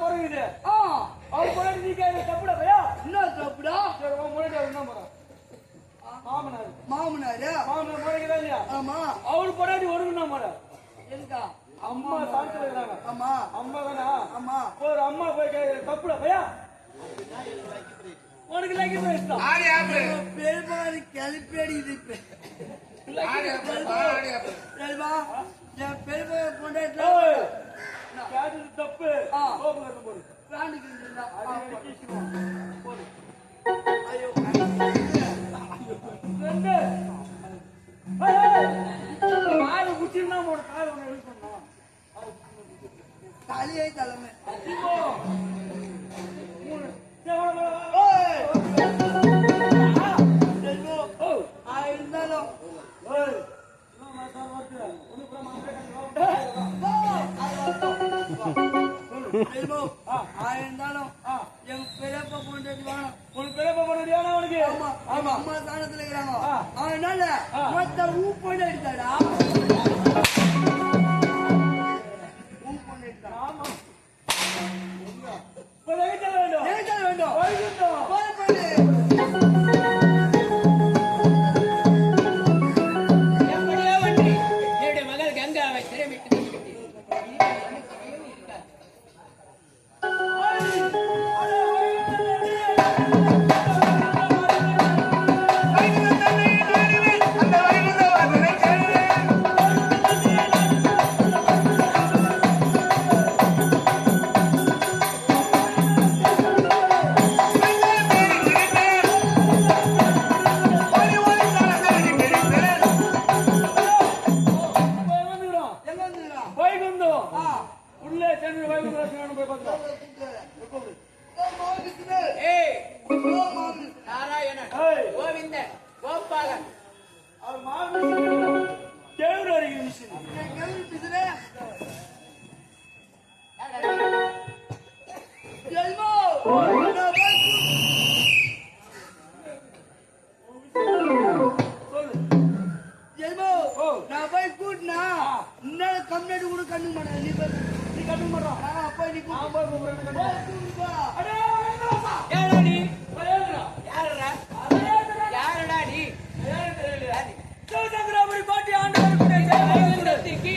குறையுது. அவர் பொண்டாட்டி நீ கேட்க தப்புடா பையா. என்ன தப்புடா? சரி உன் முன்னாடி அவர் என்ன போறான்? மாமனார். மாமனார் முறைக்குதா இல்லையா? ஆமா. அவர் பொண்டாட்டி ஒருங்குன்னா போற. எதுக்கா? அம்மா சாப்பிட்டு இருக்கிறாங்க. ஆமா. அம்மா தானா? ஆமா. ஒரு அம்மா போய் கேட்கிற தப்புடா பையா. உனக்கு லைக் பேசுதா? பெருமாள் கிளப்பேடி இது. பெருமா என் பெருமை கொண்டாட்டு தப்பு. போடு போடு. ஐயோ காலை குச்சிருந்தா ஒரு காலை ஒண்ணு எழுப்பணும். தலையை தலைமை இருந்தாலும் இருந்தாலும் என் பெரியப்பா கொண்டாடி வேணும். உனக்கு பெரியப்பா கொண்டாடி வேணும் அவனுக்கு. ஆமா அம்மா தானத்துல இருக்கிறாங்க. அதனால மொத்த ஊ பொண்ணு எடுத்தாடா. ஊ பொண்ணு எடுத்தா. ஆமா வேண்டும். எப்படியோ ஒன்று என்னுடைய மகள் கங்காவை சிறைமிட்டு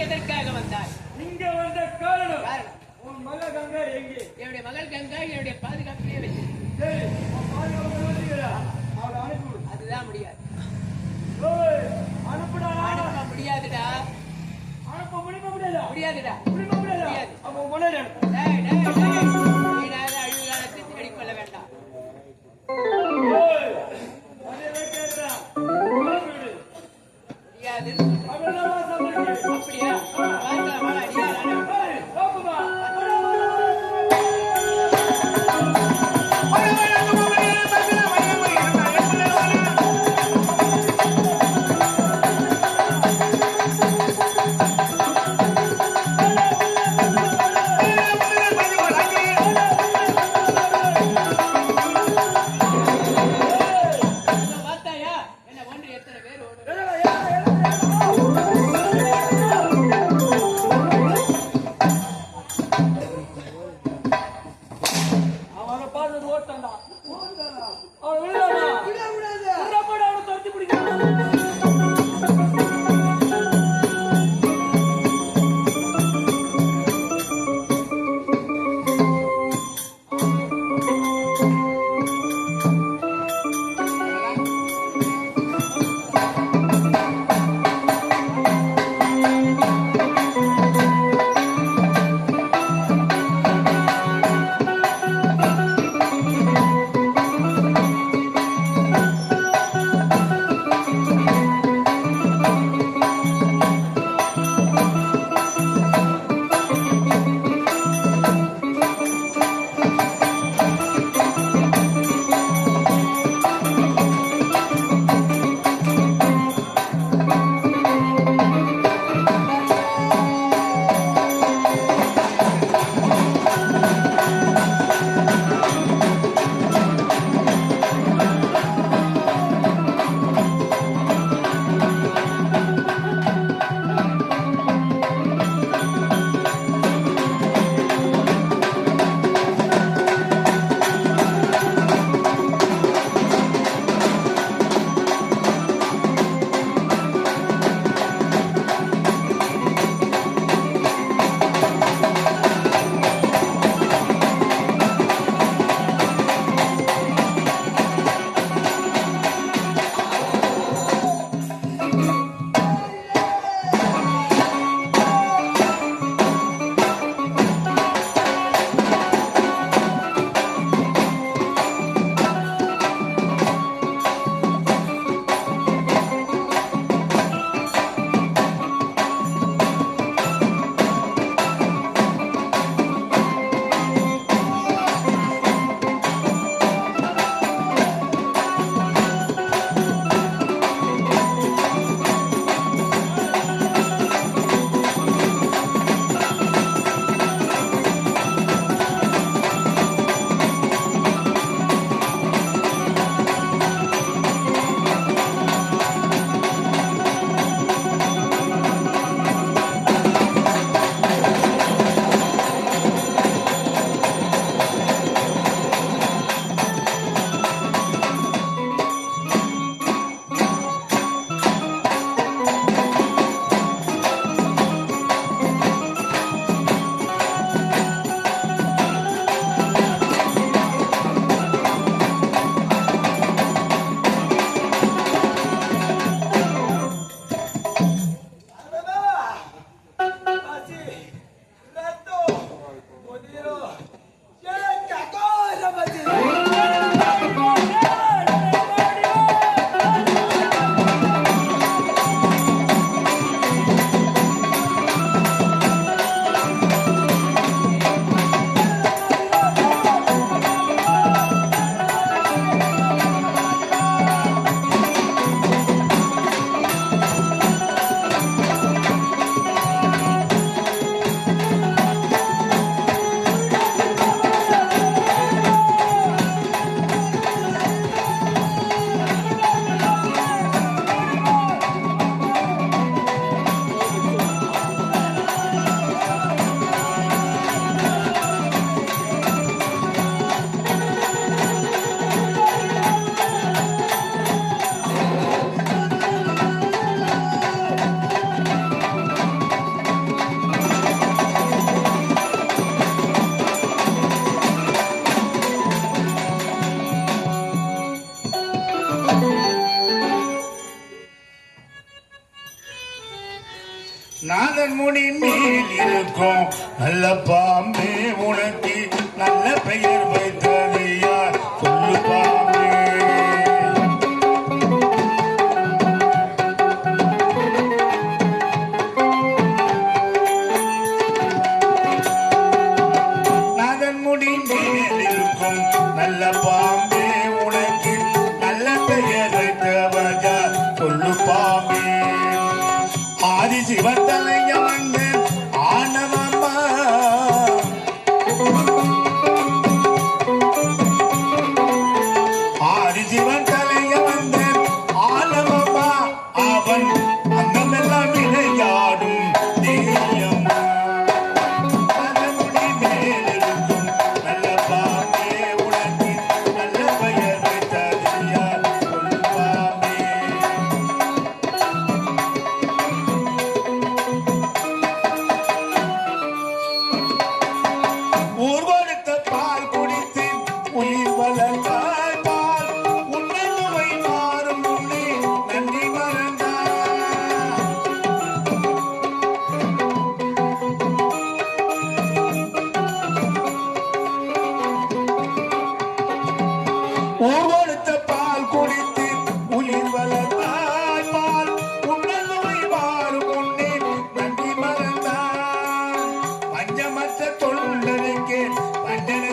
எதற்காக வந்தார்? இங்க வந்த காரணம் உன் மகள் கங்கா எங்கே? என்னுடைய மகள் கங்கா என்னுடைய பாதுகாப்பிலே வச்சு. அதுதான் முடியாது. அனுப்புடா. அனுப்ப முடியாதுடா. அனுப்ப முடியாதுடா. முடியாது. அப்போ முன்னாடி அழிவு காலத்தை தேடிக்கொள்ள வேண்டாம். முடியாது. அப்படியா? நாதன் முடி மேல் இருக்கும் நல்ல பாம்பே உனக்கு நல்ல பெயர் வைத்தது யார் சொல்லு பாம்பே நாதன் முடி மேல் இருக்கும் நல்ல பாம்பே உனக்கு நல்ல பெயர் வைத்தவர் யார் சொல்லு பாம்பே ஆதி சிவத்தலைய வந்து ஆனவம்மா ஆதி சிவன் தலைய வந்து ஆனவம்மா அவன் அங்கமெல்லாம் விளையாடும் தேயம்மா அதனுடைய மேலிருக்கும் நல்ல பாம்பே உனக்கு நல்ல பெயர் வைத்தது யார் சொல்லு பாம்பே ஊர்வலத்த பால் குடித்து உயிர் வளர்ந்தாய் பால் உன்னை மாறும் உன்னை நன்றி மறந்தாய் ஊர்வலத்த பால் குடித்து உயிர் வளர்ந்தாய் பால் உன்னை மாறும் உன்னை நன்றி மறந்தாய் பஞ்சமற்ற தொண்டனுக்கு பண்டன